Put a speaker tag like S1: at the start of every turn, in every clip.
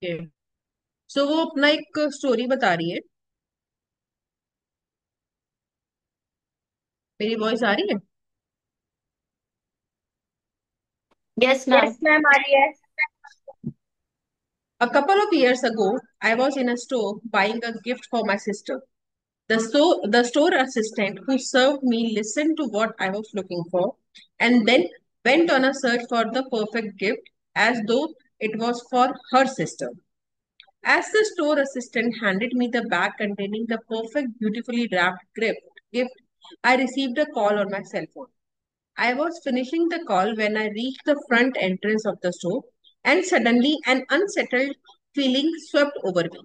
S1: सो वो अपना एक स्टोरी बता रही है। मेरी वॉइस आ रही है?
S2: Yes ma'am.
S1: यस मैम, आ रही है। A couple of years ago, I was in a store buying a gift for my sister. The store assistant who served me listened to what I was looking for and then went on a search for the perfect gift as though it was for her sister. As the store assistant handed me the bag containing the perfect, beautifully wrapped gift, I received a call on my cell phone. I was finishing the call when I reached the front entrance of the store, and suddenly an unsettled feeling swept over me.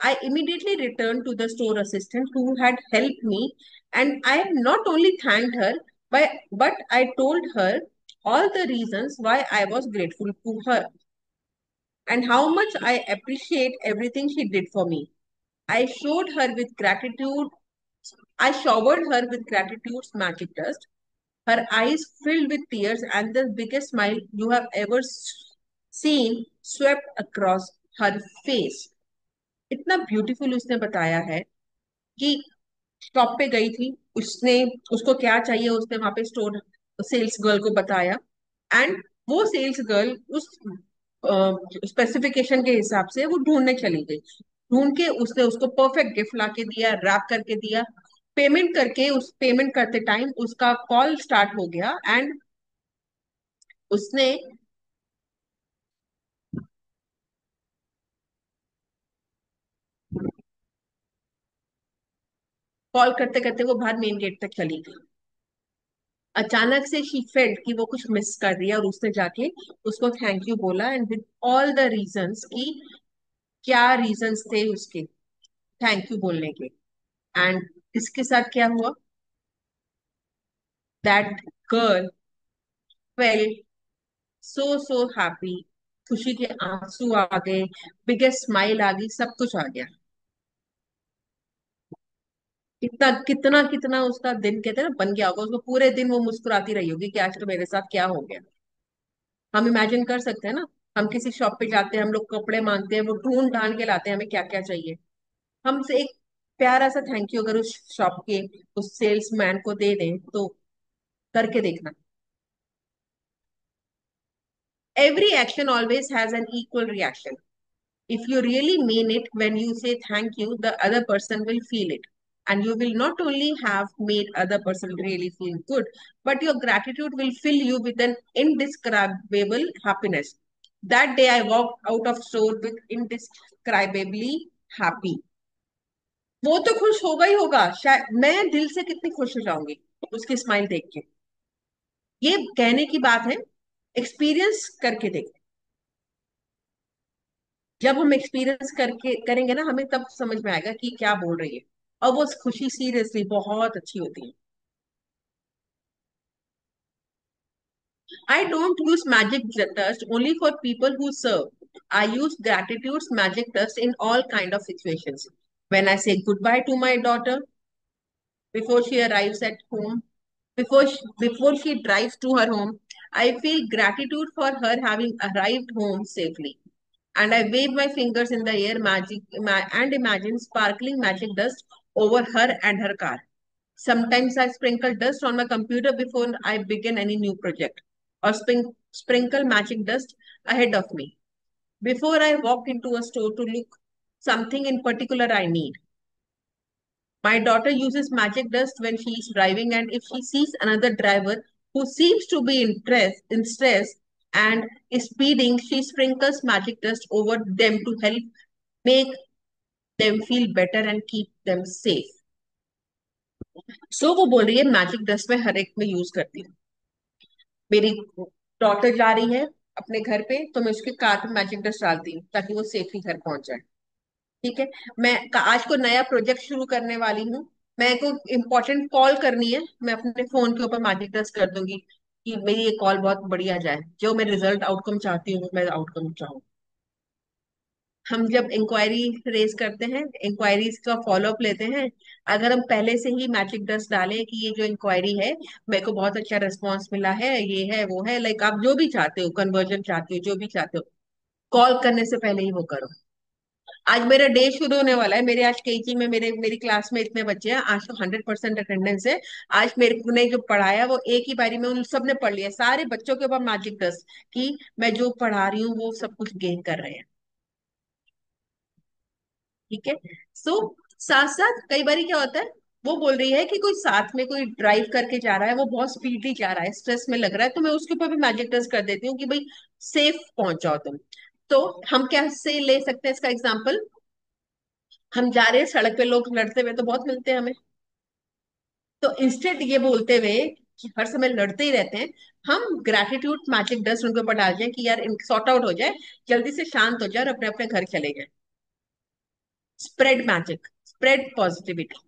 S1: I immediately returned to the store assistant who had helped me, and I not only thanked her, but I told her all the reasons why I was grateful to her and how much I appreciate everything she did for me. I showed her with gratitude. I showered her with gratitude's magic dust. Her eyes filled with tears, and the biggest smile you have ever seen swept across her face. इतना beautiful उसने बताया है कि shop पे गई थी, उसने उसको क्या चाहिए उसने वहां पे स्टोर सेल्स गर्ल को बताया, एंड वो सेल्स गर्ल उस स्पेसिफिकेशन के हिसाब से वो ढूंढने चली गई। ढूंढ के उसने उसको परफेक्ट गिफ्ट ला के दिया, रैप करके दिया। पेमेंट करके उस पेमेंट करते टाइम उसका कॉल स्टार्ट हो गया, एंड उसने कॉल करते करते वो बाहर मेन गेट तक चली गई। अचानक से शी फेल्ट कि वो कुछ मिस कर रही है, और उसने जाके उसको थैंक यू बोला, and with all the reasons कि क्या रीजंस थे उसके थैंक यू बोलने के। एंड इसके साथ क्या हुआ, that girl felt so happy. खुशी के आंसू आ गए, बिगेस्ट स्माइल आ गई, सब कुछ आ गया। कितना कितना कितना उसका दिन कहते हैं ना बन गया होगा, उसको पूरे दिन वो मुस्कुराती रही होगी कि आज तो मेरे साथ क्या हो गया। हम इमेजिन कर सकते हैं ना, हम किसी शॉप पे जाते हैं, हम लोग कपड़े मांगते हैं, वो ढूंढ ढांड के लाते हैं हमें क्या क्या चाहिए। हमसे एक प्यारा सा थैंक यू अगर उस शॉप के उस सेल्स मैन को दे दें तो करके देखना। Every action always has an equal reaction. If you really mean it when you say thank you, the other person will feel it. And you will not only have made other person really feel good, but your gratitude will fill you with an indescribable happiness. That day I walked out of store with indescribably happy. वो तो खुश होगा ही होगा, शायद मैं दिल से कितनी खुश हो जाऊंगी उसकी स्माइल देख के। ये कहने की बात है, एक्सपीरियंस करके देख। जब हम एक्सपीरियंस करके करेंगे ना, हमें तब समझ में आएगा कि क्या बोल रही है। और वो खुशी सीरियसली बहुत अच्छी होती है। I don't use magic dust only for people who serve. I use gratitude's magic dust in all kind of situations. When I say goodbye to my daughter before she arrives at home, before she drives to her home, I feel gratitude for her having arrived home safely. And I wave my fingers in the air and imagine sparkling magic dust over her and her car. Sometimes I sprinkle dust on my computer before I begin any new project, or sprinkle magic dust ahead of me. Before I walk into a store to look something in particular I need. My daughter uses magic dust when she is driving, and if she sees another driver who seems to be in stress and is speeding, she sprinkles magic dust over them to help make them feel better and keep them safe. वो बोल रही है magic dust में हर एक में use करती हूँ। मेरी डॉटर जा रही है अपने घर पे, तो मैं उसके कार पे मैजिक डस्ट डालती हूँ ताकि वो सेफली घर पहुंच जाए। ठीक है। आज को नया प्रोजेक्ट शुरू करने वाली हूँ, मैं को इम्पोर्टेंट कॉल करनी है, मैं अपने फोन के ऊपर मैजिक टेस्ट कर दूंगी कि मेरी ये कॉल बहुत बढ़िया जाए, जो मैं रिजल्ट आउटकम चाहती हूँ वो मैं आउटकम चाहूँ। हम जब इंक्वायरी रेज करते हैं, इंक्वायरीज का फॉलोअप लेते हैं, अगर हम पहले से ही मैजिक डस्ट डालें कि ये जो इंक्वायरी है, मेरे को बहुत अच्छा रिस्पॉन्स मिला है, ये है वो है, लाइक आप जो भी चाहते हो, कन्वर्जन चाहते हो, जो भी चाहते हो, कॉल करने से पहले ही वो करो। आज मेरा डे शुरू होने वाला है, मेरे आज केजी में मेरी क्लास में इतने बच्चे हैं, आज तो 100% अटेंडेंस है। आज मेरे को ने जो पढ़ाया वो एक ही बारी में उन सब ने पढ़ लिया, सारे बच्चों के ऊपर मैजिक डस्ट कि मैं जो पढ़ा रही हूँ वो सब कुछ गेन कर रहे हैं। ठीक है। सो साथ साथ कई बार क्या होता है, वो बोल रही है कि कोई साथ में कोई ड्राइव करके जा रहा है, वो बहुत स्पीडली जा रहा है, स्ट्रेस में लग रहा है, तो मैं उसके ऊपर भी मैजिक टेस्ट कर देती हूँ कि भाई सेफ पहुंच जाओ तुम। तो हम कैसे ले सकते हैं इसका एग्जाम्पल? हम जा रहे हैं सड़क पे, लोग लड़ते हुए तो बहुत मिलते हैं हमें। तो इंस्टेंट ये बोलते हुए कि हर समय लड़ते ही रहते हैं, हम ग्रेटिट्यूड मैजिक डस्ट उनके ऊपर डाल दें कि यार सॉर्ट आउट हो जाए, जल्दी से शांत हो जाए और अपने अपने घर चले जाए। Spread magic, spread positivity.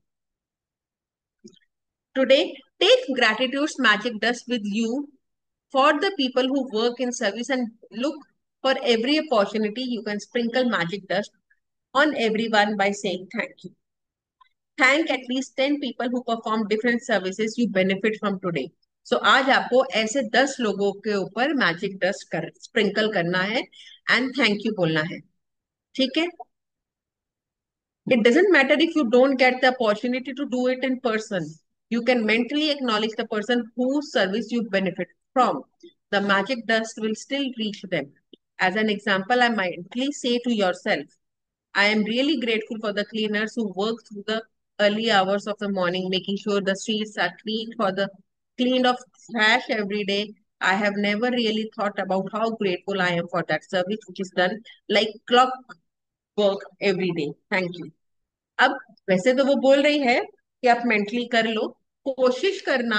S1: Today, take gratitude's magic dust with you for the people who work in service, and look for every opportunity you can sprinkle magic dust on everyone by saying thank you. Thank at least 10 people who perform different services you benefit from today. So आज आपको ऐसे 10 लोगों के ऊपर magic dust कर sprinkle करना है and thank you बोलना है। ठीक है। It doesn't matter if you don't get the opportunity to do it in person. You can mentally acknowledge the person whose service you benefit from. The magic dust will still reach them. As an example, I mentally say to yourself, I am really grateful for the cleaners who work through the early hours of the morning, making sure the streets are cleaned of trash every day. I have never really thought about how grateful I am for that service, which is done like clockwork every day. Thank you. अब वैसे तो वो बोल रही है कि आप mentally कर लो, कोशिश करना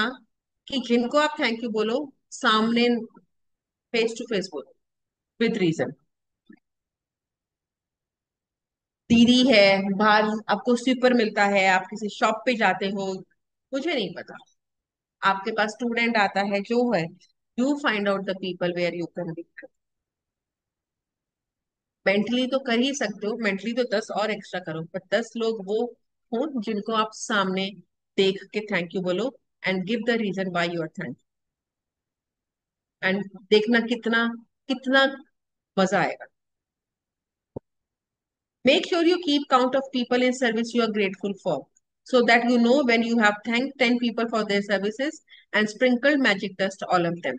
S1: कि जिनको आप थैंक यू बोलो, सामने फेस टू फेस बोलो, विद रीजन। दीदी है, बाहर आपको स्वीपर मिलता है, आप किसी शॉप पे जाते हो, मुझे नहीं पता, आपके पास स्टूडेंट आता है, जो है, you find out the people where you can be. Mentally तो कर ही सकते हो, मेंटली तो 10 और एक्स्ट्रा करो, पर 10 लोग वो हो जिनको आप सामने देख के थैंक यू बोलो, and give the reason why you are thank, एंड देखना कितना कितना मजा आएगा। Make sure you keep count of people in service you are grateful for, so that you know when you have thanked 10 people for their services and sprinkled magic dust all of them.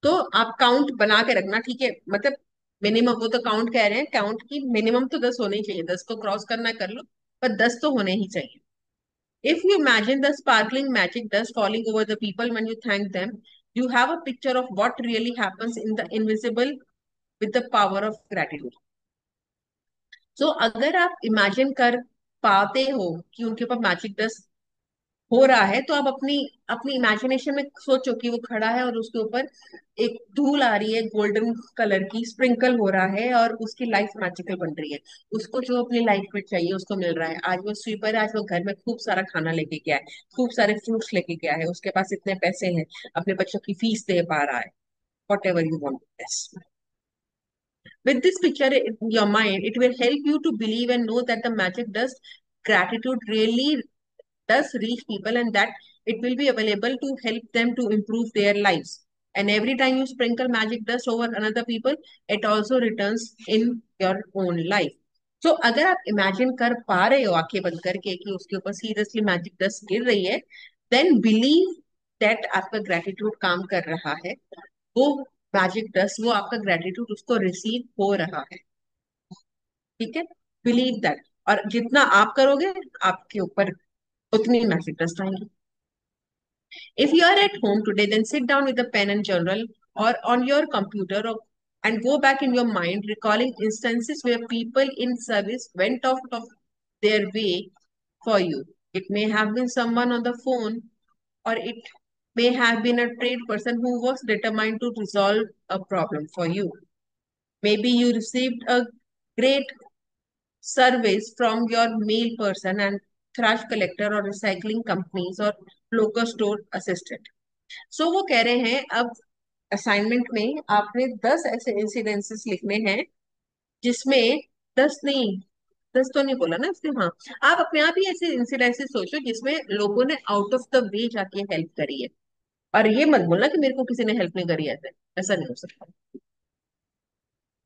S1: तो आप count बना के रखना, ठीक है, मतलब minimum, वो तो काउंट कह रहे हैं, काउंट की मिनिमम तो 10 होने ही चाहिए, 10 को क्रॉस करना कर लो, पर 10 तो होने ही चाहिए। If you imagine the sparkling magic dust falling over the people when you thank them, you have a picture of what really happens in the invisible with the power of gratitude. So अगर आप imagine कर पाते हो कि उनके ऊपर magic dust हो रहा है, तो आप अपनी अपनी इमेजिनेशन में सोचो कि वो खड़ा है और उसके ऊपर एक धूल आ रही है गोल्डन कलर की, स्प्रिंकल हो रहा है और उसकी लाइफ मैजिकल बन रही है। उसको जो अपनी लाइफ में चाहिए उसको मिल रहा है। आज वो स्वीपर है, आज वो घर में खूब सारा खाना लेके गया है, खूब सारे फ्रूट्स लेके गया है, उसके पास इतने पैसे हैं, अपने बच्चों की फीस दे पा रहा है। What ever you want. With this picture in your mind, it will help you to believe and know that the magic dust gratitude really does reach people, and that it will be available to help them to improve their lives. And every time you sprinkle magic dust over another people, it also returns in your own life. So अगर आप imagine कर पा रहे हो आंखें बंद करके कि उसके ऊपर सीरियसली मैजिक डस्ट गिर रही है, देन बिलीव दैट आपका ग्रेटिट्यूड काम कर रहा है। वो मैजिक डस्ट, वो आपका ग्रेटिट्यूड उसको रिसीव हो रहा है। ठीक है। Believe that. और जितना आप करोगे, आपके ऊपर उतनी मैजिक डस्ट आएंगी। If you are at home today, then sit down with a pen and journal or on your computer, and go back in your mind, recalling instances where people in service went out of their way for you. It may have been someone on the phone, or it may have been a trade person who was determined to resolve a problem for you. Maybe you received a great service from your mail person and trash collector or recycling companies or local store assistant. सो वो कह रहे हैं अब assignment में आपने 10 ऐसे incidences लिखने हैं जिसमें, 10 नहीं, 10 तो नहीं बोला ना इसने, हाँ, आप अपने आप ही ऐसे इंसिडेंसेस सोचो जिसमें लोगों ने आउट ऑफ द वे जाके हेल्प करी है। और ये मत बोलना कि मेरे को किसी ने हेल्प नहीं करी है, ऐसे ऐसा नहीं हो सकता।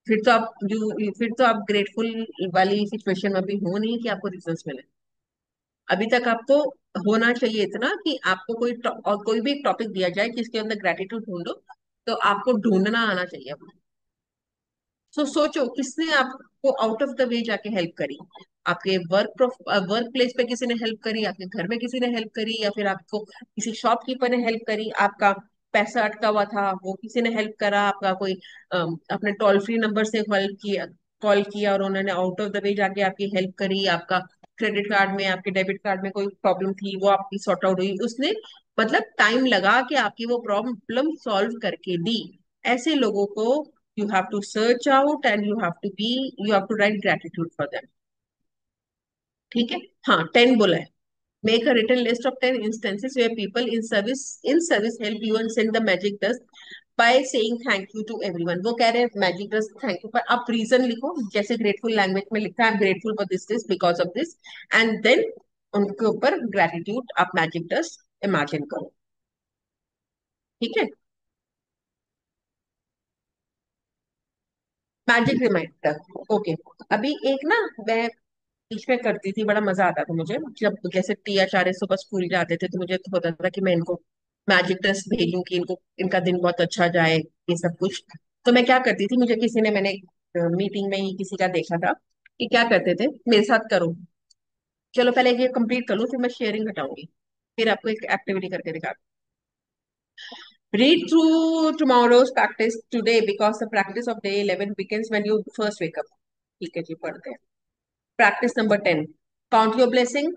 S1: फिर तो आप ग्रेटफुल वाली सिचुएशन में भी हो नहीं कि आपको रीजंस मिले। अभी तक आपको होना चाहिए इतना कि आपको और कोई भी एक टॉपिक दिया जाए जिसके अंदर ग्रेटिट्यूड ढूंढो, तो आपको ढूंढना आना चाहिए। सोचो किसने आपको आउट ऑफ द वे जाके हेल्प करी। आपके वर्क प्लेस पे किसी ने हेल्प करी, आपके घर में किसी ने हेल्प करी, या फिर आपको किसी शॉपकीपर ने हेल्प करी, आपका पैसा अटका हुआ था वो किसी ने हेल्प करा, आपका कोई अपने टोल फ्री नंबर से कॉल किया और उन्होंने आउट ऑफ द वे जाके आपकी हेल्प करी, आपका क्रेडिट कार्ड में आपके डेबिट कार्ड में कोई प्रॉब्लम थी वो आपकी सॉर्ट आउट हुई, उसने मतलब टाइम लगा के आपकी वो प्रॉब्लम सॉल्व करके दी। ऐसे लोगों को you have to search out and you have to write gratitude for them। ठीक है। हाँ, 10 बोला है। Make a written list of 10 instances where people in service help you and send the magic dust by saying thank you to everyone। वो कह रहे हैं magic dust thank you, पर आप रीजन लिखो जैसे ग्रेटफुल लैंग्वेज में लिखा है, I am grateful for this because of this, and then उनके ऊपर ग्रेटिट्यूड आप मैजिक डस्ट इमेजिन करो। ठीक है। Magic reminder. ओके। अभी एक ना, मैं बीच में करती थी, बड़ा मजा आता था मुझे जब जैसे टी आचार्य सुबह स्कूल जाते थे, तो मुझे तो होता था कि मैं इनको मैजिक टेस्ट भेजूं कि इनको इनका दिन बहुत अच्छा जाए, ये सब कुछ। तो मैं क्या करती थी, मुझे किसी ने मैंने मीटिंग में ही किसी का देखा था कि क्या करते थे, मेरे साथ करो। चलो पहले ये कंप्लीट कर लो, फिर मैं शेयरिंग हटाऊंगी, फिर आपको एक एक्टिविटी करके दिखा। Read through tomorrow's practice today because the practice of day 11 begins when you first wake up। ठीक है जी, पढ़ते हैं। Practice number 10. Count your blessing.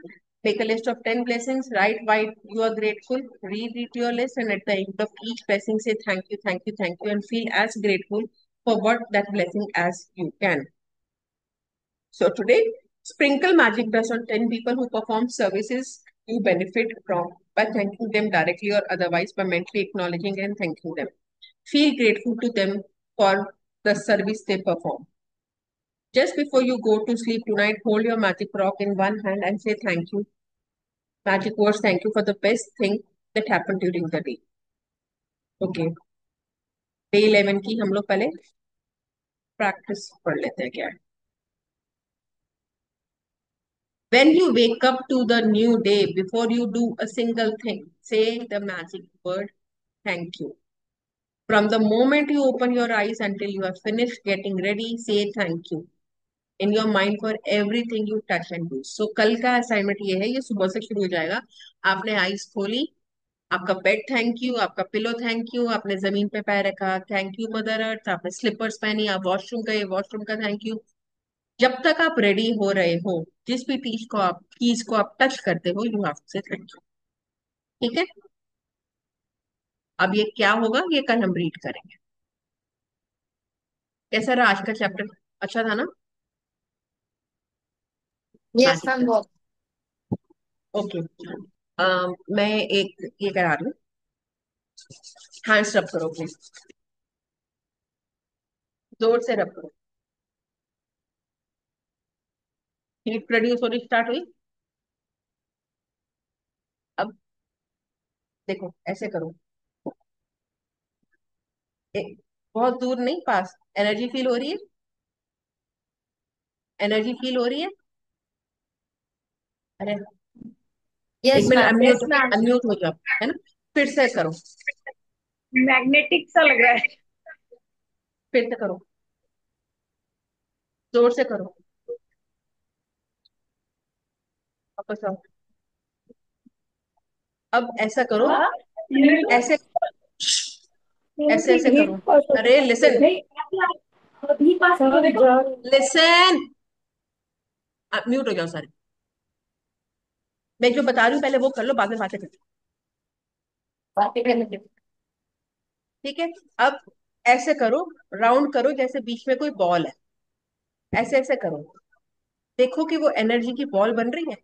S1: Make a list of 10 blessings. Write why you are grateful. Read your list, and at the end of each blessing, say thank you, thank you, thank you, and feel as grateful for what that blessing as you can. So today, sprinkle magic dust on 10 people who perform services you benefit from by thanking them directly or otherwise by mentally acknowledging and thanking them. Feel grateful to them for the service they perform. Just before you go to sleep tonight, hold your magic rock in one hand and say thank you. Magic words, thank you for the best thing that happened during the day. Okay. Day 11 की हम लोग पहले practice पढ़ लेते हैं क्या है। When you wake up to the new day, before you do a single thing, say the magic word, thank you. From the moment you open your eyes until you have finished getting ready, say thank you in your mind for everything you touch and do। So कल का assignment ये है, ये सुबह से शुरू हो जाएगा। आपने आईज खोली, आपका बेड थैंक यू, आपका पिलो थैंक यू, आपने जमीन पे पैर रखा थैंक यू मदर अर्थ, आपने स्लीपर्स पहनी, आप वॉशरूम गए वॉशरूम का थैंक यू। जब तक आप रेडी हो रहे हो, जिस भी चीज को आप टच करते हो, यू हैव से थैंक यू। ठीक है। अब ये क्या होगा, ये कल हम रीड करेंगे। कैसा रहा आज का चैप्टर? अच्छा था ना?
S2: Yes
S1: magic
S2: ma'am,
S1: test.
S2: बहुत।
S1: ओके। मैं एक ये करा रही हूँ। हैंड्स रब करो प्लीज, जोर से रब करो। हीट प्रोड्यूस होनी स्टार्ट हुई। अब देखो ऐसे करो, बहुत दूर नहीं, पास। एनर्जी फील हो रही है? एनर्जी फील हो रही है? अरे एक
S2: yes
S1: minute,
S2: ma'am.
S1: Unmute unmute हो जाओ, है ना? फिर से करो,
S3: मैग्नेटिक सा लग रहा है।
S1: फिर से करो, जोर से करो, वापस आओ। अब ऐसा करो,
S3: हाँ,
S1: ऐसे ऐसे ऐसे
S3: हीट
S1: करो।
S3: पास
S1: अरे लिसन,
S3: नहीं, अभी पास
S1: लिसन, म्यूट हो जाओ सारे। मैं जो बता रही हूँ पहले वो कर लो, बाद में बातें करते।
S2: बातें करने दो।
S1: ठीक है। अब ऐसे करो, राउंड करो जैसे बीच में कोई बॉल है, ऐसे ऐसे करो। देखो कि वो एनर्जी की बॉल बन रही है।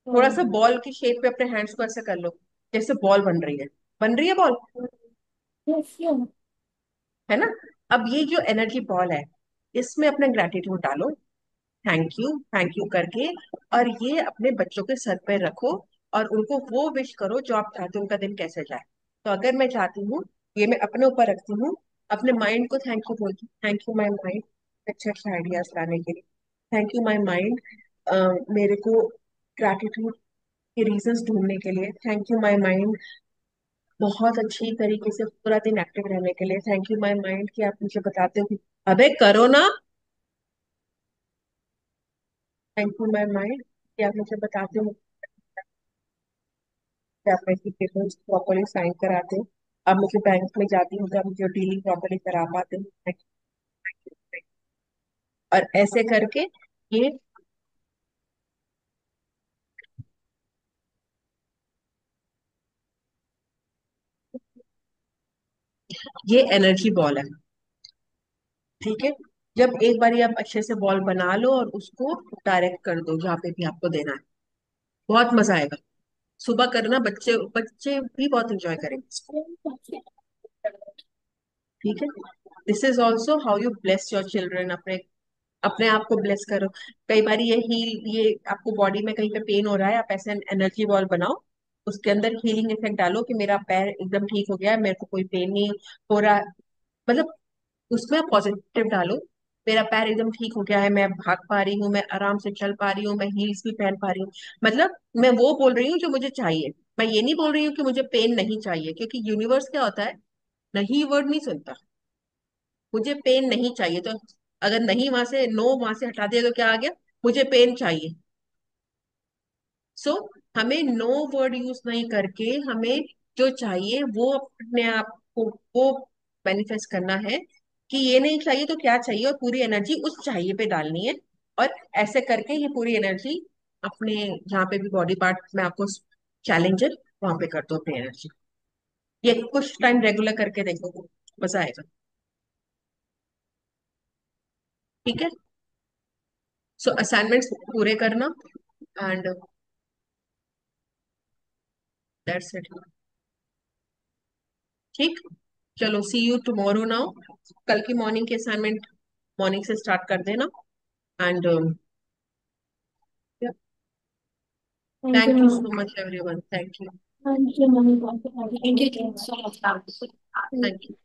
S1: थोड़ा सा बॉल की शेप पे अपने हैंड्स को ऐसे कर लो, जैसे बॉल बन रही है। बन रही है बॉल,
S3: यस
S1: है ना? अब ये जो एनर्जी बॉल है, इसमें अपना ग्रेटिट्यूड डालो, थैंक यू करके, और ये अपने बच्चों के सर पे रखो, और उनको वो विश करो जो आप चाहते हो उनका दिन कैसे जाए। तो अगर मैं चाहती हूँ, ये मैं अपने ऊपर रखती हूँ अपने माइंड को थैंक यू बोलती, थैंक यू माय माइंड अच्छे अच्छे आइडियाज लाने के लिए, थैंक यू माय माइंड मेरे को ग्रैटिट्यूड के रीजंस ढूंढने के लिए, थैंक यू माय माइंड बहुत अच्छी तरीके से पूरा दिन एक्टिव रहने के लिए, थैंक यू माय माइंड कि आप मुझे बताते हो कि अबे करो ना, थैंक यू माय माइंड कि आप मुझे बताते हो कि आप मेरे पेपर्स प्रॉपरली साइन कराते हो, अब मुझे बैंक में जाती हूँ तो आप मुझे डीलिंग प्रॉपरली करा पाते हो, और ऐसे करके ये ये एनर्जी बॉल है। ठीक है, जब एक बार आप अच्छे से बॉल बना लो और उसको डायरेक्ट कर दो जहाँ पे भी आपको देना है, बहुत मजा आएगा। सुबह करना, बच्चे बच्चे भी बहुत इंजॉय करेंगे इसको। ठीक है, this is also how you bless your children. अपने अपने आप को ब्लेस करो। कई बार ये आपको बॉडी में कहीं पे पेन हो रहा है, आप ऐसे एनर्जी बॉल बनाओ, उसके अंदर हीलिंग इफेक्ट डालो कि मेरा पैर एकदम ठीक हो गया है, मेरे को कोई पेन नहीं हो रहा, मतलब उसमें पॉजिटिव डालो। मेरा पैर एकदम ठीक हो गया है, मैं भाग पा रही हूँ, मैं आराम से चल पा रही हूँ, मैं हील्स भी पहन पा रही हूँ। मतलब मैं वो बोल रही हूँ जो मुझे चाहिए। मैं ये नहीं बोल रही हूँ कि मुझे पेन नहीं चाहिए, क्योंकि यूनिवर्स क्या होता है, नहीं वर्ड नहीं सुनता। मुझे पेन नहीं चाहिए तो अगर नहीं वहां से नो वहां से हटा दिया तो क्या आ गया, मुझे पेन चाहिए। सो हमें नो वर्ड यूज नहीं करके हमें जो चाहिए वो अपने आप को वो मैनिफेस्ट करना है, कि ये नहीं चाहिए तो क्या चाहिए, और पूरी एनर्जी उस चाहिए पे डालनी है। और ऐसे करके ये पूरी एनर्जी अपने जहाँ पे भी बॉडी पार्ट में आपको चैलेंज है वहां पे कर दो अपनी एनर्जी। ये कुछ टाइम रेगुलर करके देखो, मजा आएगा। ठीक है, सो असाइनमेंट्स पूरे करना, एंड दैट्स इट। ठीक, चलो सी यू टुमारो नाउ। कल की मॉर्निंग की असाइनमेंट मॉर्निंग से स्टार्ट कर देना, and
S3: thank you
S1: thank you
S3: ma'am.
S1: So much everyone, thank you.
S3: Thank you mummy.
S2: Thank you so much.
S1: Thank you.